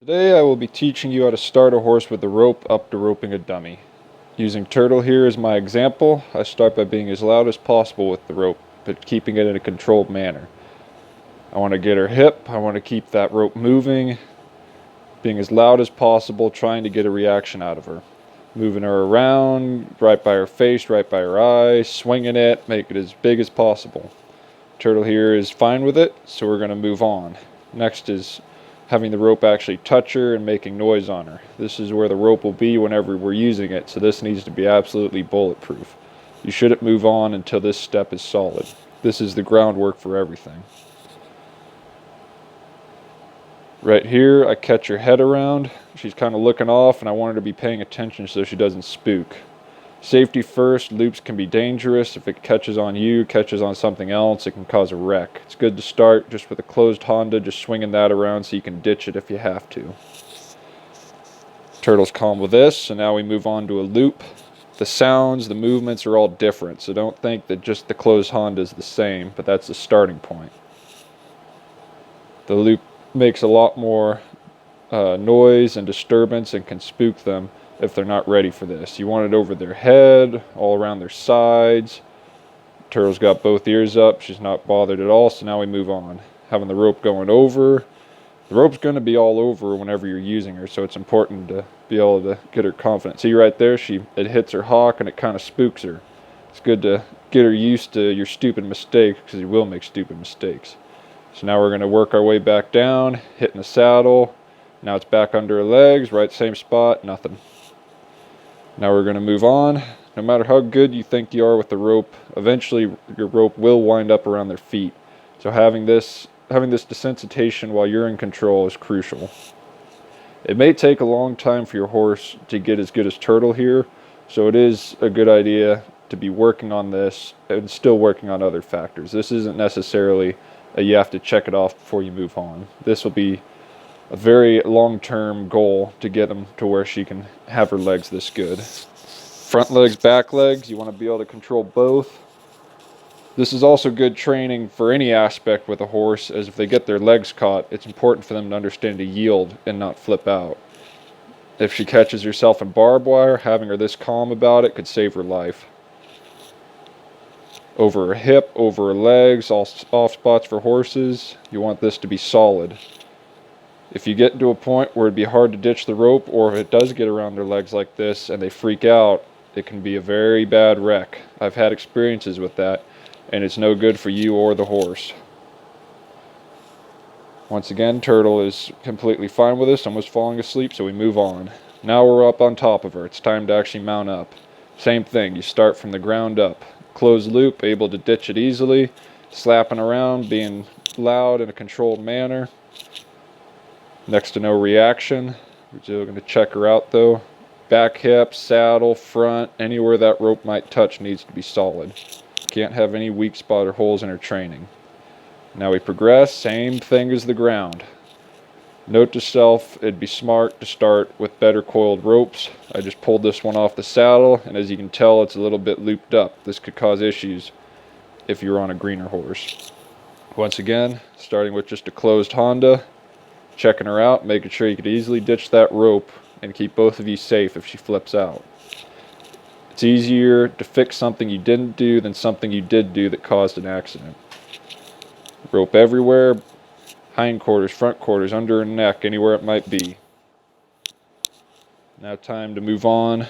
Today I will be teaching you how to start a horse with a rope up to roping a dummy. Using Turtle here as my example, I start by being as loud as possible with the rope, but keeping it in a controlled manner. I want to get her hip, I want to keep that rope moving, being as loud as possible, trying to get a reaction out of her. Moving her around, right by her face, right by her eyes, swinging it, make it as big as possible. Turtle here is fine with it, so we're going to move on. Next is having the rope actually touch her and making noise on her. This is where the rope will be whenever we're using it, so this needs to be absolutely bulletproof. You shouldn't move on until this step is solid. This is the groundwork for everything. Right here, I catch her head around. She's kind of looking off, and I want her to be paying attention so she doesn't spook. Safety first. Loops can be dangerous. If it catches on you, catches on something else, it can cause a wreck. It's good to start just with a closed Honda, just swinging that around so you can ditch it if you have to. Turtle's calm with this, so now we move on to a loop. The sounds, the movements are all different, so don't think that just the closed Honda is the same, but that's the starting point. The loop makes a lot more noise and disturbance and can spook them if they're not ready for this. You want it over their head, all around their sides. Turtle's got both ears up. She's not bothered at all, so now we move on. Having the rope going over. The rope's going to be all over whenever you're using her, so it's important to be able to get her confident. See right there, it hits her hock and it kind of spooks her. It's good to get her used to your stupid mistakes, because you will make stupid mistakes. So now we're going to work our way back down, hitting the saddle. Now it's back under her legs, right same spot, nothing. Now we're going to move on. No matter how good you think you are with the rope, eventually your rope will wind up around their feet. So having this desensitization while you're in control is crucial. It may take a long time for your horse to get as good as Turtle here, so it is a good idea to be working on this and still working on other factors. This isn't necessarily you have to check it off before you move on. This will be a very long-term goal to get them to where she can have her legs this good. Front legs, back legs, you want to be able to control both. This is also good training for any aspect with a horse, as if they get their legs caught, it's important for them to understand to yield and not flip out. If she catches herself in barbed wire, having her this calm about it could save her life. Over her hip, over her legs, all soft spots for horses, you want this to be solid. If you get to a point where it'd be hard to ditch the rope, or if it does get around their legs like this and they freak out, it can be a very bad wreck. I've had experiences with that, and it's no good for you or the horse. Once again, Turtle is completely fine with this, almost falling asleep, so we move on. Now we're up on top of her. It's time to actually mount up. Same thing, you start from the ground up. Closed loop, able to ditch it easily, slapping around, being loud in a controlled manner. Next to no reaction. We're still going to check her out though. Back hip, saddle, front, anywhere that rope might touch needs to be solid. Can't have any weak spot or holes in her training. Now we progress, same thing as the ground. Note to self, it'd be smart to start with better coiled ropes. I just pulled this one off the saddle, and as you can tell, it's a little bit looped up. This could cause issues if you're on a greener horse. Once again, starting with just a closed Honda, checking her out, making sure you could easily ditch that rope and keep both of you safe if she flips out. It's easier to fix something you didn't do than something you did do that caused an accident. Rope everywhere, hindquarters, front quarters, under her neck, anywhere it might be. Now time to move on.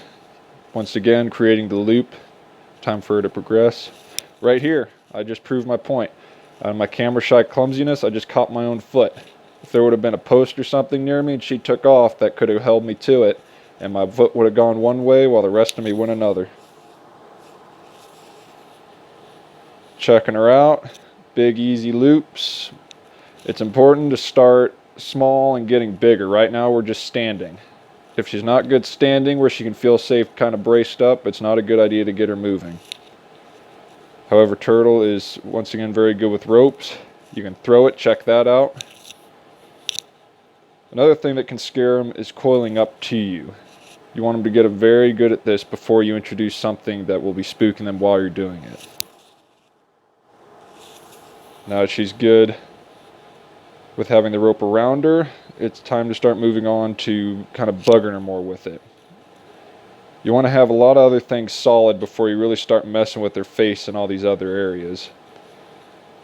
Once again, creating the loop. Time for her to progress. Right here, I just proved my point. On my camera shy clumsiness, I just caught my own foot. If there would have been a post or something near me and she took off, that could have held me to it, and my foot would have gone one way while the rest of me went another. Checking her out. Big easy loops. It's important to start small and getting bigger. Right now we're just standing. If she's not good standing where she can feel safe kind of braced up, it's not a good idea to get her moving. However, Turtle is once again very good with ropes. You can throw it, check that out. Another thing that can scare them is coiling up to you. You want them to get very good at this before you introduce something that will be spooking them while you're doing it. Now that she's good, With having the rope around her, it's time to start moving on to kind of bugging her more with it. You want to have a lot of other things solid before you really start messing with her face and all these other areas.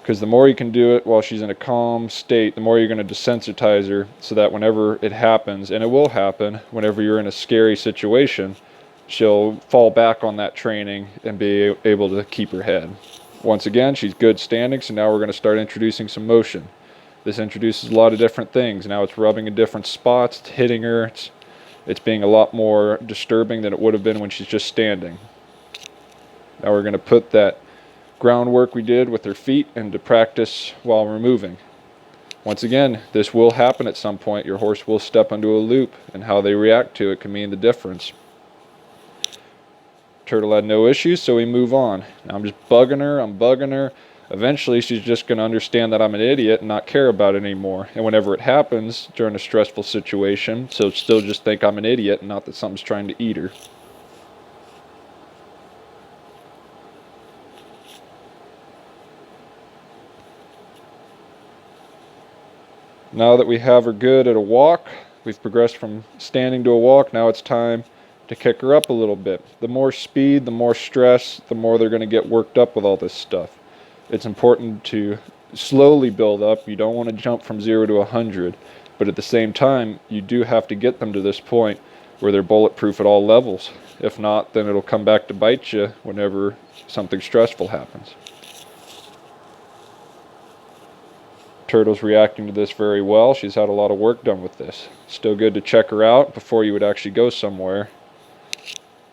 Because the more you can do it while she's in a calm state, the more you're going to desensitize her, so that whenever it happens, and it will happen, whenever you're in a scary situation, she'll fall back on that training and be able to keep her head. Once again, she's good standing, so now we're going to start introducing some motion. This introduces a lot of different things. Now it's rubbing in different spots, it's hitting her, it's being a lot more disturbing than it would have been when she's just standing. Now we're going to put that groundwork we did with her feet into practice while we're moving. Once again, this will happen at some point. Your horse will step into a loop, and how they react to it can mean the difference. Turtle had no issues, so we move on. Now I'm just bugging her. Eventually she's just going to understand that I'm an idiot and not care about it anymore. And whenever it happens during a stressful situation, she'll still just think I'm an idiot and not that something's trying to eat her. Now that we have her good at a walk, we've progressed from standing to a walk. Now it's time to kick her up a little bit. The more speed, the more stress, the more they're going to get worked up with all this stuff. It's important to slowly build up. You don't want to jump from 0 to 100, but at the same time, you do have to get them to this point where they're bulletproof at all levels. If not, then it'll come back to bite you whenever something stressful happens. Turtle's reacting to this very well. She's had a lot of work done with this. Still good to check her out before you would actually go somewhere.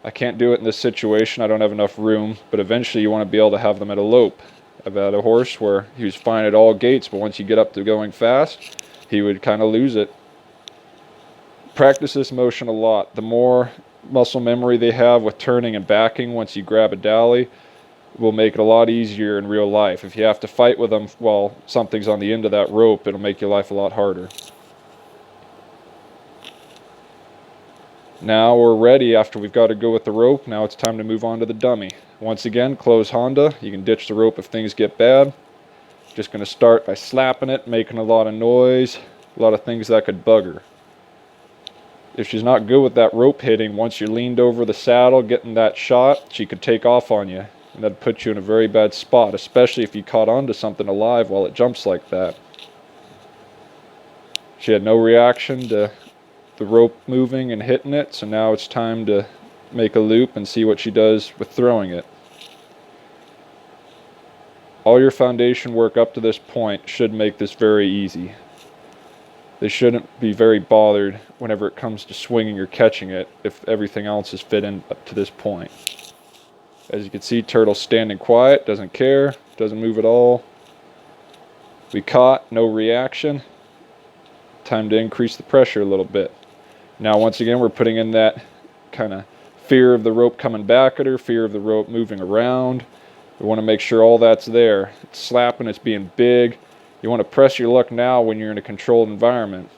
I can't do it in this situation. I don't have enough room, but eventually you want to be able to have them at a lope. I've had a horse where he was fine at all gates, but once you get up to going fast, he would kind of lose it. Practice this motion a lot. The more muscle memory they have with turning and backing once you grab a dolly will make it a lot easier in real life. If you have to fight with them while something's on the end of that rope, it'll make your life a lot harder. Now we're ready after we've got to go with the rope. Now it's time to move on to the dummy. Once again, close Honda. You can ditch the rope if things get bad. Just going to start by slapping it, making a lot of noise, a lot of things that could bug her. If she's not good with that rope hitting, once you're leaned over the saddle, getting that shot, she could take off on you. And that'd put you in a very bad spot, especially if you caught onto something alive while it jumps like that. She had no reaction to the rope moving and hitting it, so now it's time to make a loop and see what she does with throwing it. All your foundation work up to this point should make this very easy. They shouldn't be very bothered whenever it comes to swinging or catching it if everything else is fit in up to this point. As you can see, Turtle's standing quiet, doesn't care, doesn't move at all. We caught, no reaction. Time to increase the pressure a little bit. Now once again, we're putting in that kind of fear of the rope coming back at her, fear of the rope moving around. We want to make sure all that's there. It's slapping, it's being big. You want to press your luck now when you're in a controlled environment.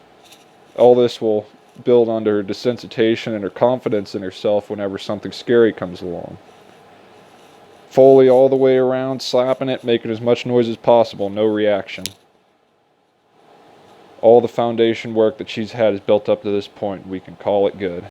All this will build onto her desensitization and her confidence in herself whenever something scary comes along. Foley all the way around, slapping it, making as much noise as possible, no reaction. All the foundation work that she's had is built up to this point. We can call it good.